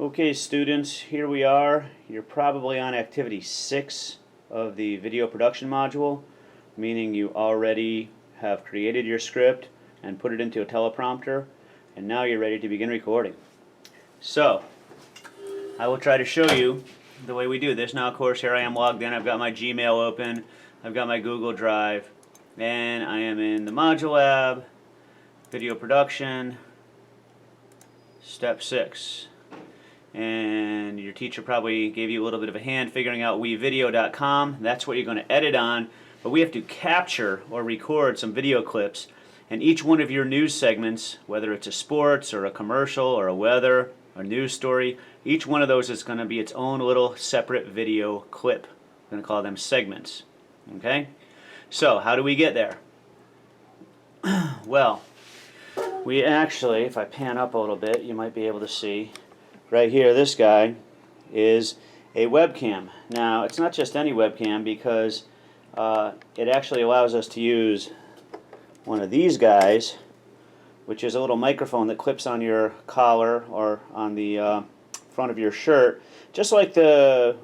Okay, students, here we are. You're probably on activity 6 of the video production module, meaning you already have created your script and put it into a teleprompter, and now you're ready to begin recording. So, I will try to show you the way we do this. Now, of course, here I am logged in. I've got my Gmail open. I've got my Google Drive, and I am in the Module Lab, Video Production, Step 6. And your teacher probably gave you a little bit of a hand figuring out wevideo.com. That's what you're going to edit on, but we have to capture or record some video clips, and each one of your news segments, whether it's a sports or a commercial or a weather or news story, each one of those is going to be its own little separate video clip. We're going to call them segments. Okay? So how do we get there? Well, we actually, if I pan up a little bit, you might be able to see right here, this guy is a webcam. Now, it's not just any webcam, because it actually allows us to use one of these guys, which is a little microphone that clips on your collar or on the front of your shirt, just like the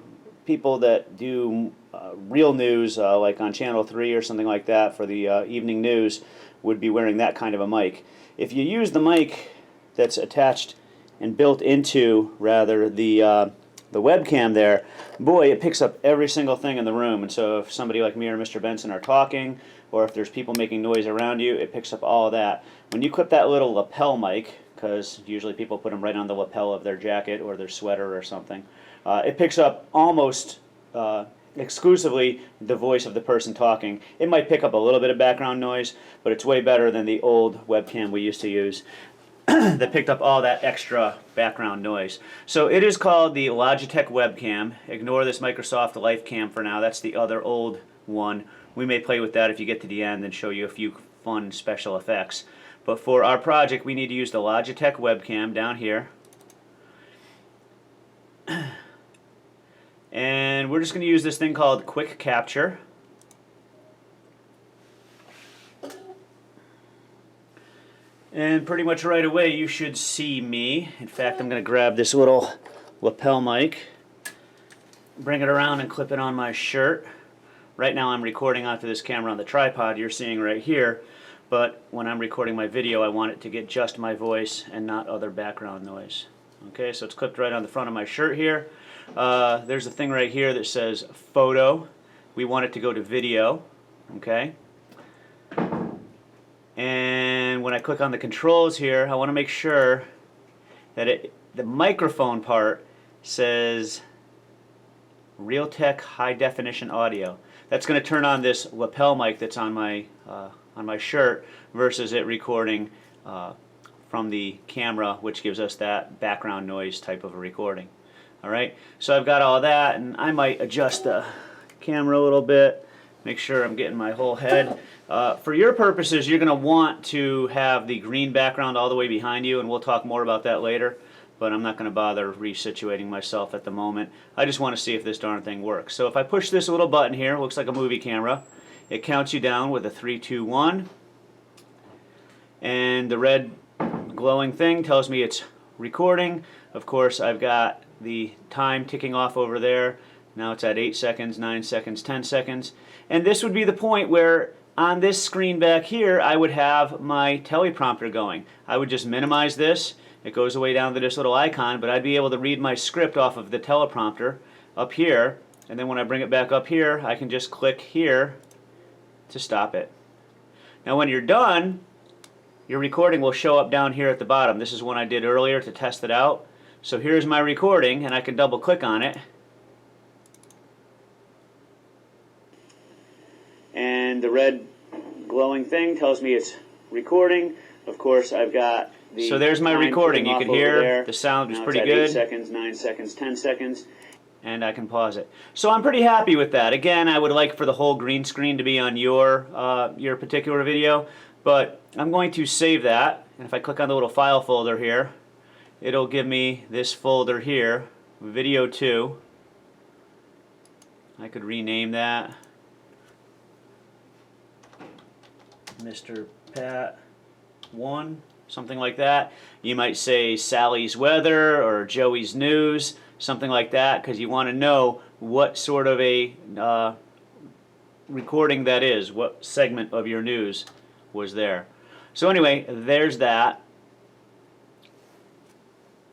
people that do real news, like on Channel 3 or something like that for the evening news, would be wearing that kind of a mic. If you use the mic that's attached and built into, rather, the webcam there, boy, it picks up every single thing in the room. And so if somebody like me or Mr. Benson are talking, or if there's people making noise around you, it picks up all of that. When you clip that little lapel mic, because usually people put them right on the lapel of their jacket or their sweater or something, it picks up almost exclusively the voice of the person talking. It might pick up a little bit of background noise, but it's way better than the old webcam we used to use that picked up all that extra background noise. So it is called the Logitech webcam. Ignore this Microsoft LifeCam for now. That's the other old one. We may play with that if you get to the end and show you a few fun special effects. But for our project, we need to use the Logitech webcam down here. And we're just going to use this thing called Quick Capture. And pretty much right away you should see me. In fact, I'm going to grab this little lapel mic, bring it around and clip it on my shirt. Right now I'm recording onto this camera on the tripod you're seeing right here, but when I'm recording my video I want it to get just my voice and not other background noise. Okay, so it's clipped right on the front of my shirt here. There's a thing right here that says photo. We want it to go to video. Okay. And when I click on the controls here, I want to make sure that the microphone part says Realtek High Definition Audio. That's going to turn on this lapel mic that's on my shirt versus it recording from the camera, which gives us that background noise type of a recording. All right, so I've got all that, and I might adjust the camera a little bit, make sure I'm getting my whole head. For your purposes, you're going to want to have the green background all the way behind you, and we'll talk more about that later, but I'm not going to bother resituating myself at the moment. I just want to see if this darn thing works. So if I push this little button here, it looks like a movie camera. It counts you down with a 3, 2, 1, and the red glowing thing tells me it's recording. Of course, I've got the time ticking off over there. Now it's at 8 seconds, 9 seconds, 10 seconds. And this would be the point where on this screen back here I would have my teleprompter going. I would just minimize this. It goes away down to this little icon, but I'd be able to read my script off of the teleprompter up here, and then when I bring it back up here I can just click here to stop it. Now when you're done, your recording will show up down here at the bottom. This is one I did earlier to test it out. So here's my recording, and I can double click on it. And the red glowing thing tells me it's recording. Of course, I've got the So there's my recording. You can hear the sound was pretty good. 8 seconds, 9 seconds, 10 seconds. And I can pause it. So I'm pretty happy with that. Again, I would like for the whole green screen to be on your particular video, but I'm going to save that. And if I click on the little file folder here, it'll give me this folder here, Video 2. I could rename that Mr. Pat 1. something like that. You might say Sally's weather or Joey's news, something like that, because you want to know what sort of a recording that is, what segment of your news was there. So anyway, there's that.